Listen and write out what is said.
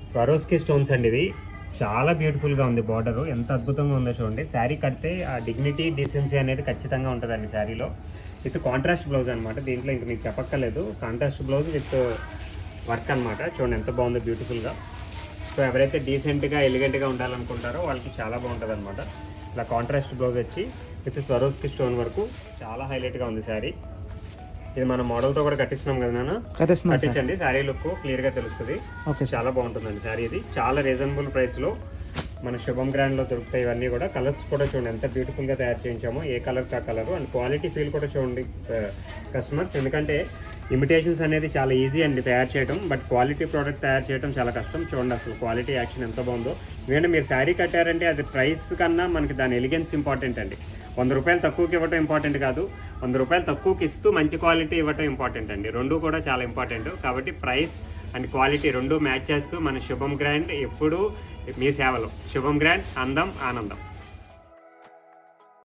Swarovski stones అండి. ఇది చాలా బ్యూటిఫుల్గా ఉంది. బార్డరు ఎంత అద్భుతంగా ఉందో చూడండి. శారీ కడితే ఆ డిగ్నిటీ డీసెన్సీ అనేది ఖచ్చితంగా ఉంటుందండి శారీలో. విత్ కాంట్రాస్ట్ బ్లౌజ్ అనమాట. దీంట్లో ఇంక మీకు చెప్పక్కర్లేదు, కాంట్రాస్ట్ బ్లౌజ్ విత్ వర్క్ అనమాట. చూడండి ఎంత బాగుందో బ్యూటిఫుల్గా. సో ఎవరైతే డీసెంట్గా ఎలిగెంట్గా ఉండాలనుకుంటారో వాళ్ళకి చాలా బాగుంటుంది అనమాట. ఇలా కాంట్రాస్ట్ బ్లౌజ్ వచ్చి విత్ స్వరోస్కి స్టోన్ వరకు చాలా హైలైట్గా ఉంది శారీ. ఇది మన మోడల్తో కూడా కట్టిస్తున్నాం కదా నాన్న, కట్టించండి. శారీ లుక్ క్లియర్గా తెలుస్తుంది. చాలా బాగుంటుందండి శారీ. ఇది చాలా రీజనబుల్ ప్రైస్లో మన శుభం గ్రాండ్లో దొరుకుతాయి. ఇవన్నీ కూడా కలర్స్ కూడా చూడండి ఎంత బ్యూటిఫుల్గా తయారు చేయించామో, ఏ కలర్ కా కలరు. అండ్ క్వాలిటీ ఫీల్ కూడా చూడండి కస్టమర్స్. ఎందుకంటే ఇమిటేషన్స్ అనేది చాలా ఈజీ అండి తయారు చేయడం, బట్ క్వాలిటీ ప్రోడక్ట్ తయారు చేయడం చాలా కష్టం. చూడండి అసలు క్వాలిటీ యాక్షన్ ఎంత బాగుందో. ఎందుకంటే మీరు శారీ కట్టారంటే అది ప్రైస్ కన్నా మనకి దాని ఎలిగెన్స్ ఇంపార్టెంట్ అండి. 100 రూపాయలు తక్కువకి ఇవ్వటం ఇంపార్టెంట్ కాదు, 100 రూపాయలు తక్కువకి ఇస్తూ మంచి క్వాలిటీ ఇవ్వటం ఇంపార్టెంట్ అండి. రెండు కూడా చాలా ఇంపార్టెంట్. కాబట్టి ప్రైస్ అండ్ క్వాలిటీ రెండు మ్యాచ్ చేస్తూ మన శుభం గ్రాండ్ ఎప్పుడూ మీ సేవలో. శుభం గ్రాండ్, అందం, ఆనందం.